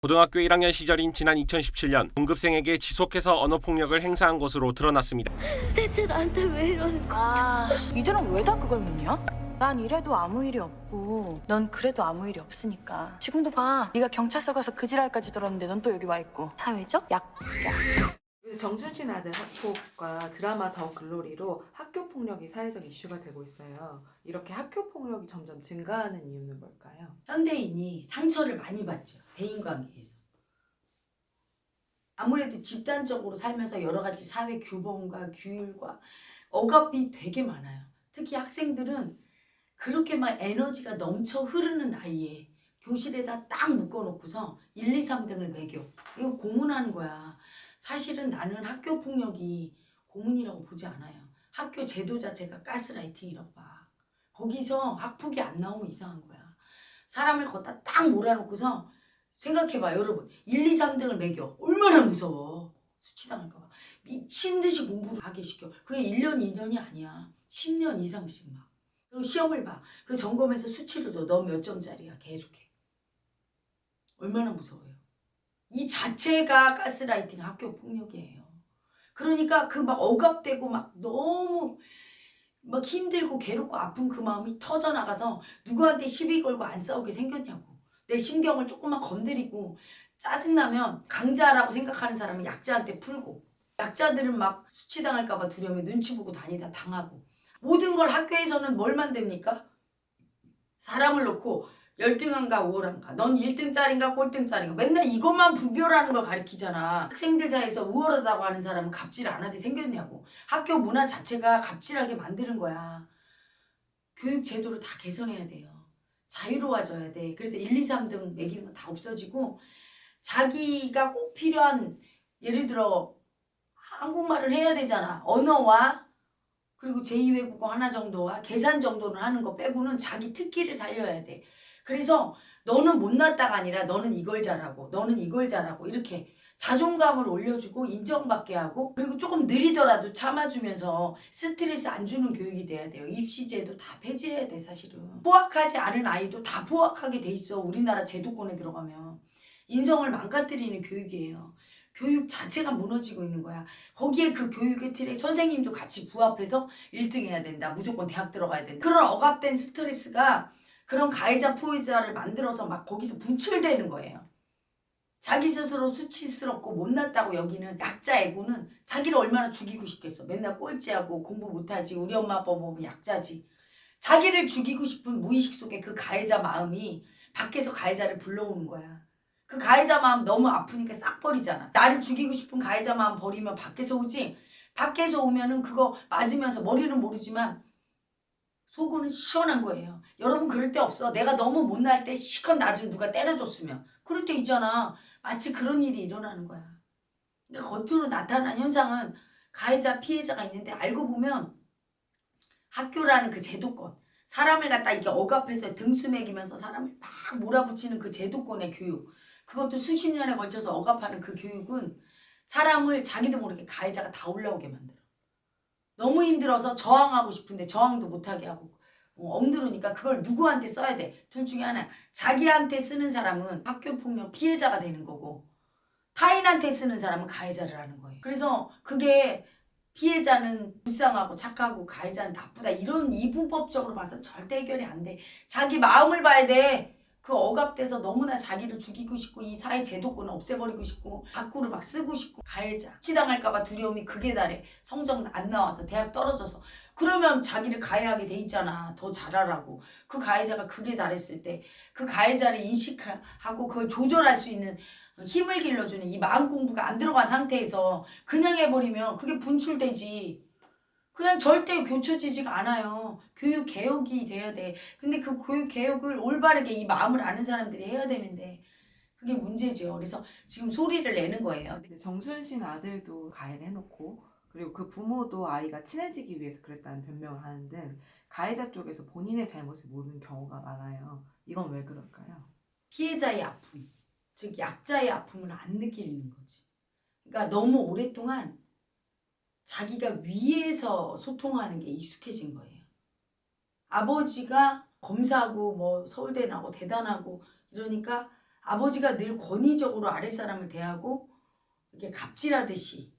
고등학교 1학년 시절인 지난 2017년 동급생에게 지속해서 언어폭력을 행사한 것으로 드러났습니다. 대체 나한테 왜 이러는 거야? 이제는 왜 다 그걸 묻냐? 난 이래도 아무 일이 없고 넌 그래도 아무 일이 없으니까. 지금도 봐. 네가 경찰서 가서 그 지랄까지 들었는데 넌 또 여기 와 있고. 사회적 약자. 정순신 아들 학폭과 드라마 더 글로리로 학교 폭력이 사회적 이슈가 되고 있어요. 이렇게 학교 폭력이 점점 증가하는 이유는 뭘까요? 현대인이 상처를 많이 받죠. 대인관계에서. 아무래도 집단적으로 살면서 여러 가지 사회 규범과 규율과 억압이 되게 많아요. 특히 학생들은 그렇게 막 에너지가 넘쳐 흐르는 나이에 교실에다 딱 묶어놓고서 1, 2, 3등을 매겨. 이거 고문하는 거야. 사실은 나는 학교 폭력이 고문이라고 보지 않아요. 학교 제도 자체가 가스라이팅이라고 봐. 거기서 학폭이 안 나오면 이상한 거야. 사람을 걷다 딱 몰아놓고서 생각해봐 여러분. 1, 2, 3등을 매겨. 얼마나 무서워. 수치당할까 봐. 미친 듯이 공부를 하게 시켜. 그게 1년, 2년이 아니야. 10년 이상씩 막. 그리고 시험을 봐. 그 점검에서 수치를 줘. 너 몇 점짜리야. 계속해. 얼마나 무서워요. 이 자체가 가스라이팅 학교 폭력이에요. 그러니까 그 막 억압되고 막 너무 막 힘들고 괴롭고 아픈 그 마음이 터져나가서 누구한테 시비 걸고 안 싸우게 생겼냐고. 내 신경을 조금만 건드리고 짜증나면 강자라고 생각하는 사람은 약자한테 풀고, 약자들은 막 수치당할까 봐 두려움에 눈치 보고 다니다 당하고. 모든 걸 학교에서는 뭘 만듭니까? 사람을 놓고 열등한가 우월한가, 넌 1등짜리인가 꼴등짜리인가, 맨날 이것만 분별하는 걸 가르치잖아. 학생들 사이에서 우월하다고 하는 사람은 갑질 안 하게 생겼냐고. 학교 문화 자체가 갑질하게 만드는 거야. 교육 제도를 다 개선해야 돼요. 자유로워져야 돼. 그래서 1, 2, 3등 매기는 거 다 없어지고, 자기가 꼭 필요한, 예를 들어 한국말을 해야 되잖아. 언어와 그리고 제2외국어 하나 정도와 계산 정도는 하는 거 빼고는 자기 특기를 살려야 돼. 그래서 너는 못났다가 아니라 너는 이걸 잘하고 너는 이걸 잘하고 이렇게 자존감을 올려주고 인정받게 하고, 그리고 조금 느리더라도 참아주면서 스트레스 안 주는 교육이 돼야 돼요. 입시제도 다 폐지해야 돼. 사실은 포악하지 않은 아이도 다 포악하게 돼 있어. 우리나라 제도권에 들어가면. 인성을 망가뜨리는 교육이에요. 교육 자체가 무너지고 있는 거야. 거기에 그 교육의 틀에 선생님도 같이 부합해서 1등 해야 된다. 무조건 대학 들어가야 된다. 그런 억압된 스트레스가 그런 가해자 포해자를 만들어서 막 거기서 분출되는 거예요. 자기 스스로 수치스럽고 못났다고 여기는 약자 애고는 자기를 얼마나 죽이고 싶겠어. 맨날 꼴찌하고 공부 못하지. 우리 엄마 아빠 보면 약자지. 자기를 죽이고 싶은 무의식 속에 그 가해자 마음이 밖에서 가해자를 불러오는 거야. 그 가해자 마음 너무 아프니까 싹 버리잖아. 나를 죽이고 싶은 가해자 마음 버리면 밖에서 오지. 밖에서 오면은 그거 맞으면서 머리는 모르지만 속은 시원한 거예요. 여러분 그럴 때 없어? 내가 너무 못날 때 시컷 나중 누가 때려줬으면. 그럴 때 있잖아. 마치 그런 일이 일어나는 거야. 그러니까 겉으로 나타난 현상은 가해자 피해자가 있는데 알고 보면 학교라는 그 제도권, 사람을 갖다 이게 억압해서 등수 매기면서 사람을 막 몰아붙이는 그 제도권의 교육, 그것도 수십 년에 걸쳐서 억압하는 그 교육은 사람을 자기도 모르게 가해자가 다 올라오게 만들어. 너무 힘들어서 저항하고 싶은데 저항도 못하게 하고, 엉들으니까 그걸 누구한테 써야 돼? 둘 중에 하나. 자기한테 쓰는 사람은 학교폭력 피해자가 되는 거고, 타인한테 쓰는 사람은 가해자를 하는 거예요. 그래서 그게 피해자는 불쌍하고 착하고 가해자는 나쁘다, 이런 이분법적으로 봐서 절대 해결이 안 돼. 자기 마음을 봐야 돼. 그 억압돼서 너무나 자기를 죽이고 싶고 이 사회 제도권을 없애버리고 싶고 밖으로 막 쓰고 싶고, 가해자 치당할까봐 두려움이 극에 달해. 성적 안 나와서 대학 떨어져서. 그러면 자기를 가해하게 돼 있잖아. 더 잘하라고. 그 가해자가 극에 달했을 때 그 가해자를 인식하고 그걸 조절할 수 있는 힘을 길러주는 이 마음 공부가 안 들어간 상태에서 그냥 해버리면 그게 분출되지. 그냥 절대 교쳐지지가 않아요. 교육 개혁이 돼야 돼. 근데 그 교육 개혁을 올바르게 이 마음을 아는 사람들이 해야 되는데 그게 문제죠. 그래서 지금 소리를 내는 거예요. 근데 정순신 아들도 가해를 해놓고, 그리고 그 부모도 아이가 친해지기 위해서 그랬다는 변명을 하는 등 가해자 쪽에서 본인의 잘못을 모르는 경우가 많아요. 이건 왜 그럴까요? 피해자의 아픔, 즉 약자의 아픔을 안 느끼는 거지. 그러니까 너무 오랫동안 자기가 위에서 소통하는 게 익숙해진 거예요. 아버지가 검사고 뭐 서울대 나고 대단하고 이러니까 아버지가 늘 권위적으로 아랫사람을 대하고 이렇게 갑질하듯이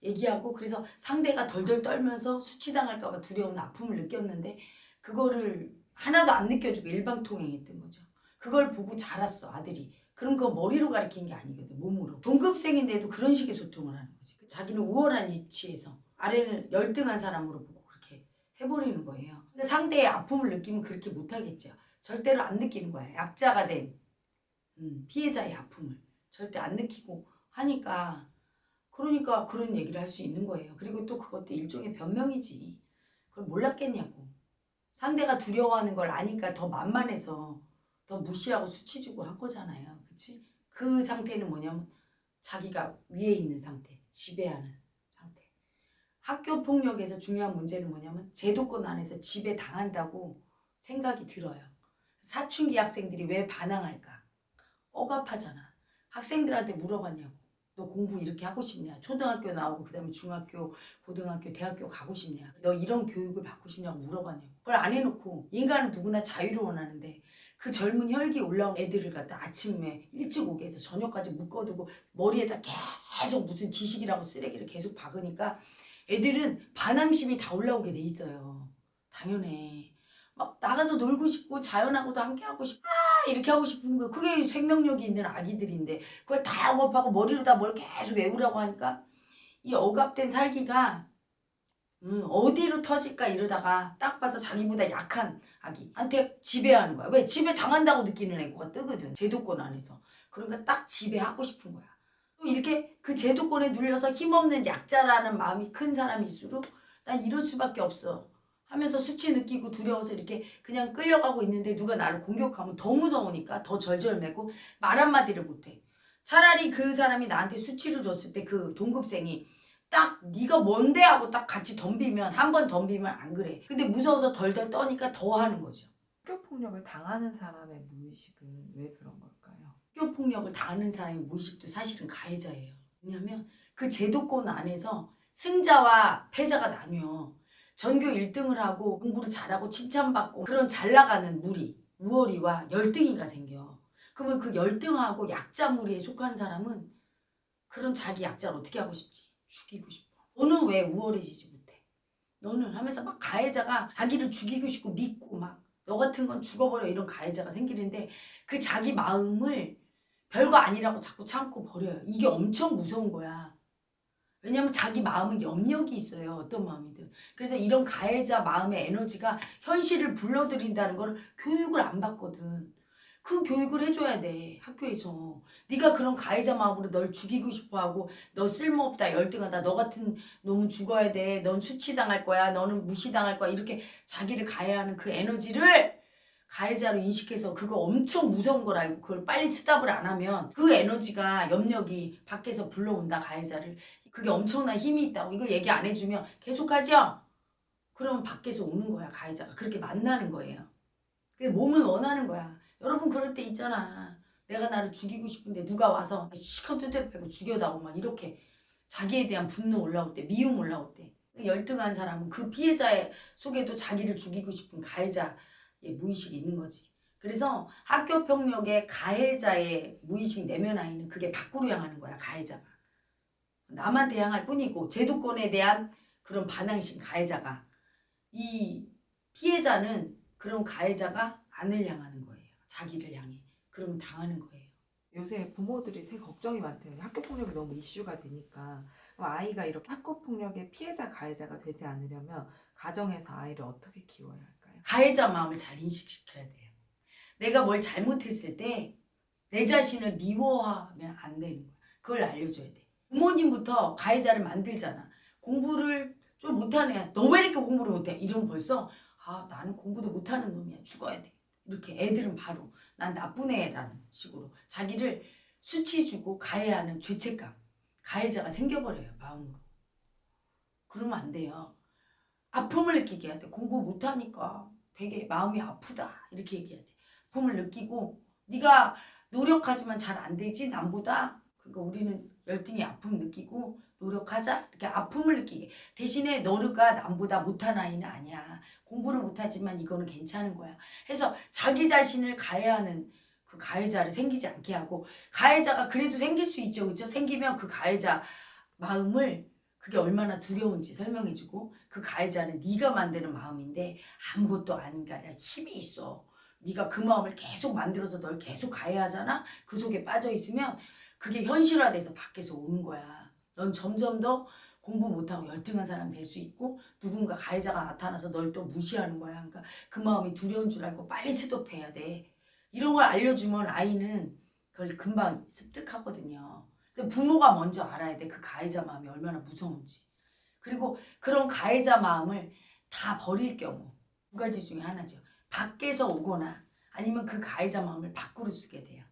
얘기하고 그래서 상대가 덜덜 떨면서 수치당할까 봐 두려운 아픔을 느꼈는데 그거를 하나도 안 느껴주고 일방통행했던 거죠. 그걸 보고 자랐어 아들이. 그럼 그거 머리로 가르친 게 아니거든 몸으로. 동급생인데도 그런 식의 소통을 하는 거지. 자기는 우월한 위치에서 아래는 열등한 사람으로 보고 그렇게 해버리는 거예요. 근데 상대의 아픔을 느끼면 그렇게 못하겠죠. 절대로 안 느끼는 거야. 약자가 된 피해자의 아픔을 절대 안 느끼고 하니까 그러니까 그런 얘기를 할 수 있는 거예요. 그리고 또 그것도 일종의 변명이지. 그걸 몰랐겠냐고. 상대가 두려워하는 걸 아니까 더 만만해서 더 무시하고 수치 주고 한 거잖아요. 그치? 그 상태는 뭐냐면 자기가 위에 있는 상태, 지배하는 상태. 학교 폭력에서 중요한 문제는 뭐냐면 제도권 안에서 지배당한다고 생각이 들어요. 사춘기 학생들이 왜 반항할까? 억압하잖아. 학생들한테 물어봤냐고. 너 공부 이렇게 하고 싶냐? 초등학교 나오고 그다음에 중학교, 고등학교, 대학교 가고 싶냐? 너 이런 교육을 받고 싶냐고 물어봤냐고. 그걸 안 해놓고 인간은 누구나 자유를 원하는데 그 젊은 혈기 올라온 애들을 갖다 아침에 일찍 오게 해서 저녁까지 묶어두고 머리에다 계속 무슨 지식이라고 쓰레기를 계속 박으니까 애들은 반항심이 다 올라오게 돼 있어요. 당연해. 막 나가서 놀고 싶고 자연하고도 함께 하고 싶고 이렇게 하고 싶은 거 그게 생명력이 있는 아기들인데 그걸 다 억압하고 머리로 다 뭘 계속 외우라고 하니까 이 억압된 살기가 어디로 터질까 이러다가 딱 봐서 자기보다 약한 아기한테 지배하는 거야. 왜? 지배 당한다고 느끼는 애가 뜨거든. 제도권 안에서. 그러니까 딱 지배하고 싶은 거야. 또 이렇게 그 제도권에 눌려서 힘없는 약자라는 마음이 큰 사람일수록 난 이럴 수밖에 없어 하면서 수치 느끼고 두려워서 이렇게 그냥 끌려가고 있는데 누가 나를 공격하면 더 무서우니까 더 절절매고 말 한마디를 못해. 차라리 그 사람이 나한테 수치를 줬을 때 그 동급생이 딱 네가 뭔데 하고 딱 같이 덤비면 한 번 덤비면 안 그래. 근데 무서워서 덜덜 떠니까 더 하는 거죠. 학교 폭력을 당하는 사람의 무의식은 왜 그런 걸까요? 학교 폭력을 당하는 사람의 무의식도 사실은 가해자예요. 왜냐하면 그 제도권 안에서 승자와 패자가 나뉘어. 전교 1등을 하고 공부를 잘하고 칭찬받고 그런 잘 나가는 무리, 우월이와 열등이가 생겨. 그러면 그 열등하고 약자 무리에 속한 사람은 그런 자기 약자를 어떻게 하고 싶지? 죽이고 싶어. 너는 왜 우월해지지 못해? 너는 하면서 막 가해자가 자기를 죽이고 싶고 믿고 막 너 같은 건 죽어버려 이런 가해자가 생기는데 그 자기 마음을 별거 아니라고 자꾸 참고 버려요. 이게 엄청 무서운 거야. 왜냐면 자기 마음은 염력이 있어요. 어떤 마음이든. 그래서 이런 가해자 마음의 에너지가 현실을 불러들인다는 걸 교육을 안 받거든. 그 교육을 해줘야 돼. 학교에서. 네가 그런 가해자 마음으로 널 죽이고 싶어하고 너 쓸모없다 열등하다 너 같은 놈은 죽어야 돼. 넌 수치당할 거야. 너는 무시당할 거야. 이렇게 자기를 가해하는 그 에너지를 가해자로 인식해서 그거 엄청 무서운 걸 알고 그걸 빨리 스탑을 안 하면 그 에너지가 염력이 밖에서 불러온다 가해자를. 그게 엄청난 힘이 있다고 이걸 얘기 안 해주면 계속하죠? 그러면 밖에서 오는 거야 가해자가. 그렇게 만나는 거예요. 그게 몸은 원하는 거야. 여러분 그럴 때 있잖아. 내가 나를 죽이고 싶은데 누가 와서 시커 두드려 패고 죽여다오 막 이렇게 자기에 대한 분노 올라올 때 미움 올라올 때 열등한 사람은 그 피해자의 속에도 자기를 죽이고 싶은 가해자의 무의식이 있는 거지. 그래서 학교 폭력의 가해자의 무의식 내면 아이는 그게 밖으로 향하는 거야 가해자가. 남한테 향할 뿐이고 제도권에 대한 그런 반항심 가해자가 이 피해자는 그런 가해자가 안을 향하는 거예요. 자기를 향해. 그러면 당하는 거예요. 요새 부모들이 되게 걱정이 많대요. 학교 폭력이 너무 이슈가 되니까. 그럼 아이가 이렇게 학교 폭력의 피해자 가해자가 되지 않으려면 가정에서 아이를 어떻게 키워야 할까요? 가해자 마음을 잘 인식시켜야 돼요. 내가 뭘 잘못했을 때 내 자신을 미워하면 안 되는 거야. 그걸 알려줘야 돼. 부모님부터 가해자를 만들잖아. 공부를 좀 못하네. 너 왜 이렇게 공부를 못해? 이러면 벌써 나는 공부도 못하는 놈이야. 죽어야 돼. 이렇게 애들은 바로 난 나쁜 애라는 식으로 자기를 수치 주고 가해하는 죄책감, 가해자가 생겨버려요. 마음으로. 그러면 안 돼요. 아픔을 느끼게 해야 돼. 공부 못하니까 되게 마음이 아프다. 이렇게 얘기해야 돼. 아픔을 느끼고 네가 노력하지만 잘 안 되지 남보다. 그러니까 우리는 열등의 아픔 느끼고 노력하자. 이렇게 아픔을 느끼게. 대신에 너가 남보다 못한 아이는 아니야. 공부를 못하지만 이거는 괜찮은 거야. 해서 자기 자신을 가해하는 그 그 가해자를 생기지 않게 하고 가해자가 그래도 생길 수 있죠. 그렇죠? 생기면 그 가해자 마음을 그게 얼마나 두려운지 설명해주고 그 가해자는 네가 만드는 마음인데 아무것도 아닌 게 아니라 힘이 있어. 네가 그 마음을 계속 만들어서 널 계속 가해하잖아. 그 속에 빠져 있으면 그게 현실화돼서 밖에서 오는 거야. 넌 점점 더 공부 못하고 열등한 사람 될 수 있고 누군가 가해자가 나타나서 널 또 무시하는 거야. 그러니까 그 마음이 두려운 줄 알고 빨리 스톱해야 돼. 이런 걸 알려주면 아이는 그걸 금방 습득하거든요. 그래서 부모가 먼저 알아야 돼. 그 가해자 마음이 얼마나 무서운지. 그리고 그런 가해자 마음을 다 버릴 경우 두 가지 중에 하나죠. 밖에서 오거나 아니면 그 가해자 마음을 밖으로 쓰게 돼요.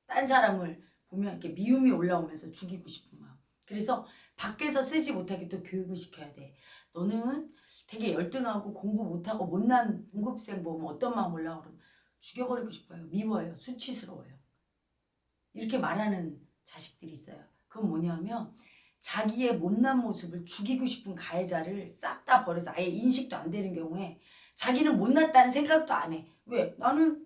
딴 사람을 보면 이렇게 미움이 올라오면서 죽이고 싶은 마음. 그래서 밖에서 쓰지 못하게 또 교육을 시켜야 돼. 너는 되게 열등하고 공부 못하고 못난 공급생 보면 어떤 마음 올라오면 죽여버리고 싶어요. 미워요. 수치스러워요. 이렇게 말하는 자식들이 있어요. 그건 뭐냐면 자기의 못난 모습을 죽이고 싶은 가해자를 싹 다 버려서 아예 인식도 안 되는 경우에 자기는 못났다는 생각도 안 해. 왜? 나는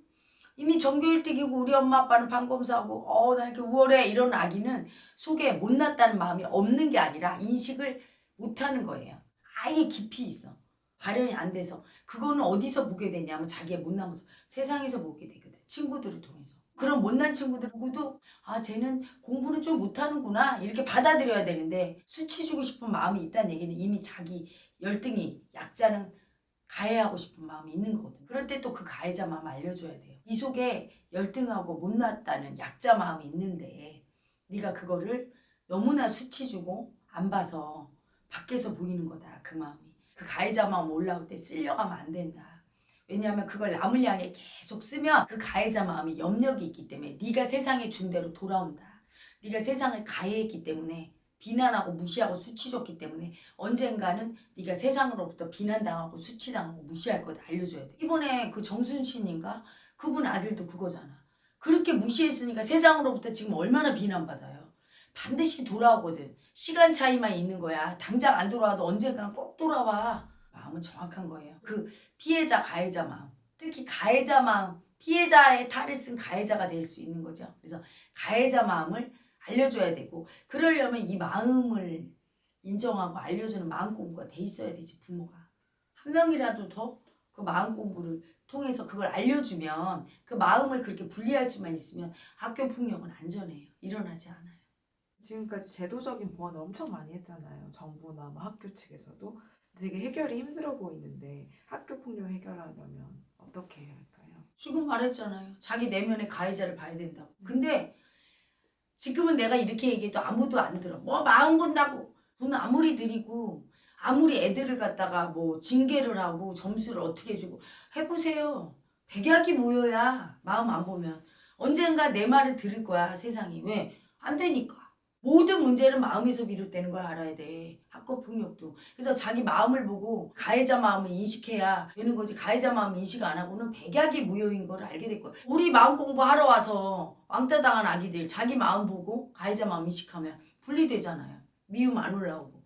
이미 전교 1등이고 우리 엄마 아빠는 판검사하고 나 이렇게 우월해 이런 아기는 속에 못났다는 마음이 없는 게 아니라 인식을 못하는 거예요. 아예 깊이 있어. 발현이 안 돼서. 그거는 어디서 보게 되냐면 자기의 못난 모습 세상에서 보게 되거든. 친구들을 통해서. 그런 못난 친구들 보고도 쟤는 공부는 좀 못하는구나 이렇게 받아들여야 되는데 수치 주고 싶은 마음이 있다는 얘기는 이미 자기 열등이 약자는 가해하고 싶은 마음이 있는 거거든. 그럴 때 또 그 가해자 마음 알려줘야 돼요. 이 속에 열등하고 못났다는 약자 마음이 있는데 네가 그거를 너무나 수치 주고 안 봐서 밖에서 보이는 거다. 그 마음이. 그 가해자 마음 올라올 때 쓰려고 하면 안 된다. 왜냐하면 그걸 남을 향해 계속 쓰면 그 가해자 마음이 염력이 있기 때문에 네가 세상에 준 대로 돌아온다. 네가 세상을 가해했기 때문에 비난하고 무시하고 수치 줬기 때문에 언젠가는 네가 세상으로부터 비난당하고 수치당하고 무시할 거다 알려줘야 돼. 이번에 그 정순신인가? 그분 아들도 그거잖아. 그렇게 무시했으니까 세상으로부터 지금 얼마나 비난받아요. 반드시 돌아오거든. 시간 차이만 있는 거야. 당장 안 돌아와도 언젠가는 꼭 돌아와. 마음은 정확한 거예요. 그 피해자 가해자 마음. 특히 가해자 마음. 피해자의 탈을 쓴 가해자가 될 수 있는 거죠. 그래서 가해자 마음을 알려줘야 되고 그러려면 이 마음을 인정하고 알려주는 마음 공부가 돼 있어야 되지 부모가. 한 명이라도 더 그 마음 공부를 통해서 그걸 알려주면 그 마음을 그렇게 분리할 수만 있으면 학교 폭력은 안전해요. 일어나지 않아요. 지금까지 제도적인 보완을 엄청 많이 했잖아요. 정부나 뭐 학교 측에서도. 되게 해결이 힘들어 보이는데 학교 폭력 해결하려면 어떻게 해야 할까요? 지금 말했잖아요. 자기 내면의 가해자를 봐야 된다고. 근데 지금은 내가 이렇게 얘기해도 아무도 안 들어. 뭐 마음 본다고. 돈 아무리 들이고 아무리 애들을 갖다가 뭐 징계를 하고 점수를 어떻게 주고 해보세요. 백약이 모여야 마음 안 보면 언젠가 내 말을 들을 거야 세상이. 왜? 안 되니까. 모든 문제는 마음에서 비롯되는 걸 알아야 돼. 학교폭력도. 그래서 자기 마음을 보고 가해자 마음을 인식해야 되는 거지. 가해자 마음 인식 안 하고는 백약이 무효인 걸 알게 될 거야. 우리 마음 공부하러 와서 왕따 당한 아기들 자기 마음 보고 가해자 마음 인식하면 분리되잖아요. 미움 안 올라오고.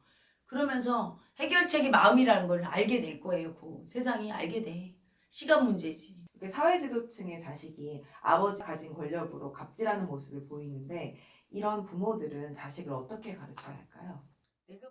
그러면서 해결책이 마음이라는 걸 알게 될 거예요. 그 세상이 알게 돼. 시간 문제지. 이렇게 사회지도층의 자식이 아버지 가진 권력으로 갑질하는 모습을 보이는데 이런 부모들은 자식을 어떻게 가르쳐야 할까요? 내가